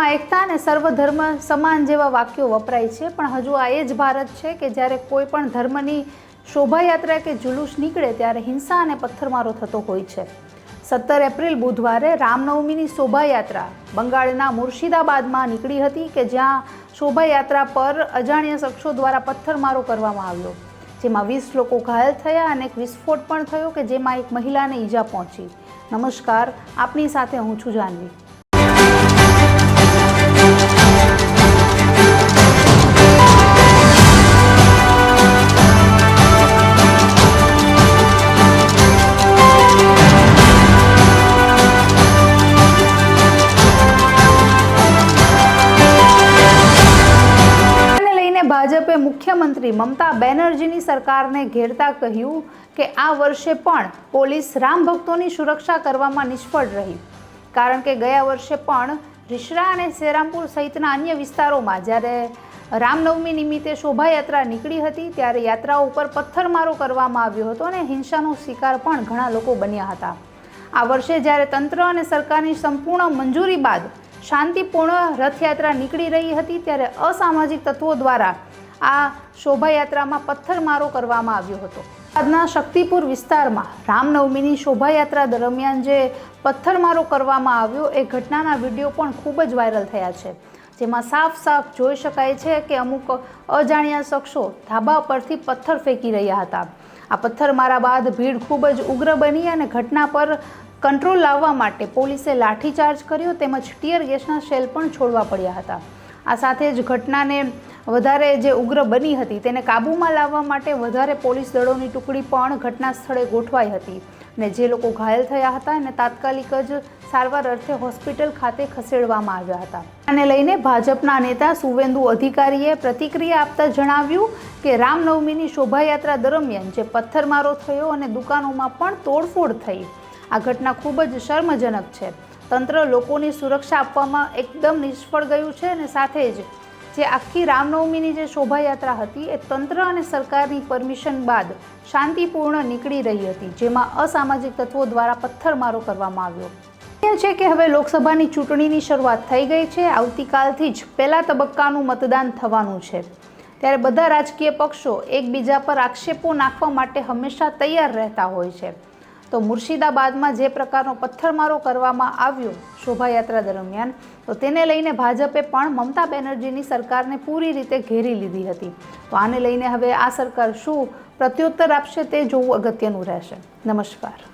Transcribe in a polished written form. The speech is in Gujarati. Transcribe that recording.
ભારતમાં એકતા અને સર્વધર્મ સમાન જેવા વાક્યો વપરાય છે, પણ હજુ આ એ જ ભારત છે કે જ્યારે કોઈ પણ ધર્મની શોભાયાત્રા કે જુલુસ નીકળે ત્યારે હિંસા અને પથ્થરમારો થતો હોય છે। 17 એપ્રિલ બુધવારે રામનવમીની શોભાયાત્રા બંગાળના મુર્શિદાબાદમાં નીકળી હતી કે જ્યાં શોભાયાત્રા પર અજાણ્યા શખ્સો દ્વારા પથ્થરમારો કરવામાં આવ્યો, જેમાં 20 લોકો ઘાયલ થયા અને એક વિસ્ફોટ પણ થયો કે જેમાં એક મહિલાને ઈજા પહોંચી। નમસ્કાર, આપની સાથે હું છું જાનવી। ભાજપે મુખ્યમંત્રી મમતા બેનર્જીની સરકારને ઘેરતા કહ્યું કે આ વર્ષે પણ પોલીસ રામ ભક્તોની સુરક્ષા કરવામાં નિષ્ફળ રહી, કારણ કે ગયા વર્ષે પણ રીસરા અને સેરામપુર સહિતના અન્ય વિસ્તારોમાં જ્યારે રામનવમી નિમિત્તે શોભાયાત્રા નીકળી હતી ત્યારે યાત્રાઓ ઉપર પથ્થરમારો કરવામાં આવ્યો હતો અને હિંસાનો શિકાર પણ ઘણા લોકો બન્યા હતા। આ વર્ષે જ્યારે તંત્ર અને સરકારની સંપૂર્ણ મંજૂરી બાદ શાંતિપૂર્ણ રથયાત્રા નીકળી રહી હતી ત્યારે અસામાજિક તત્વો દ્વારા આ શોભાયાત્રામાં પથ્થરમારો કરવામાં આવ્યો હતો। આજના શક્તિપુર વિસ્તારમાં રામનવમીની શોભાયાત્રા દરમિયાન જે પથ્થરમારો કરવામાં આવ્યો એ ઘટનાના વિડીયો પણ ખૂબ જ વાયરલ થયા છે, જેમાં સાફ જોઈ શકાય છે કે અમુક અજાણ્યા શખ્સો ધાબા પરથી પથ્થર ફેંકી રહ્યા હતા। આ પથ્થરમારા બાદ ભીડ ખૂબ જ ઉગ્ર બની અને ઘટના પર કંટ્રોલ લાવવા માટે પોલીસે લાઠીચાર્જ કર્યો તેમજ ટીયર ગેસના શેલ પણ છોડવા પડ્યા હતા। આ સાથે જ ઘટનાને વધારે જે ઉગ્ર બની હતી તેને કાબૂમાં લાવવા માટે વધારે પોલીસ દળોની ટુકડી પણ ઘટના સ્થળે ગોઠવાઈ હતી અને જે લોકો ઘાયલ થયા હતા એને તાત્કાલિક જ સારવાર અર્થે હોસ્પિટલ ખાતે ખસેડવામાં આવ્યા હતા। આને લઈને ભાજપના નેતા સુવેન્દુ અધિકારીએ પ્રતિક્રિયા આપતા જણાવ્યું કે રામનવમીની શોભાયાત્રા દરમિયાન જે પથ્થરમારો થયો અને દુકાનોમાં પણ તોડફોડ થઈ, આ ઘટના ખૂબ જ શર્મજનક છે। તંત્ર લોકોની સુરક્ષા આપવામાં એકદમ નિષ્ફળ ગયું છે અને સાથે જ જે આખી રામનવમીની જે શોભાયાત્રા હતી એ તંત્ર અને સરકારની પરમિશન બાદ શાંતિપૂર્ણ નીકળી રહી હતી, જેમાં અસામાજિક તત્વો દ્વારા પથ્થરમારો કરવામાં આવ્યો છે કે હવે લોકસભાની ચૂંટણીની શરૂઆત થઈ ગઈ છે। આવતીકાલથી જ પહેલા તબક્કાનું મતદાન થવાનું છે, ત્યારે બધા રાજકીય પક્ષો એકબીજા પર આક્ષેપો નાખવા માટે હંમેશા તૈયાર રહેતા હોય છે। તો મુર્શિદાબાદમાં જે પ્રકારનો પથ્થરમારો કરવામાં આવ્યો શોભાયાત્રા દરમિયાન, તો તેને લઈને ભાજપે પણ મમતા બેનર્જીની સરકારને પૂરી રીતે ઘેરી લીધી હતી। તો આને લઈને હવે આ સરકાર શું પ્રત્યુત્તર આપશે તે જોવું અગત્યનું રહેશે। નમસ્કાર।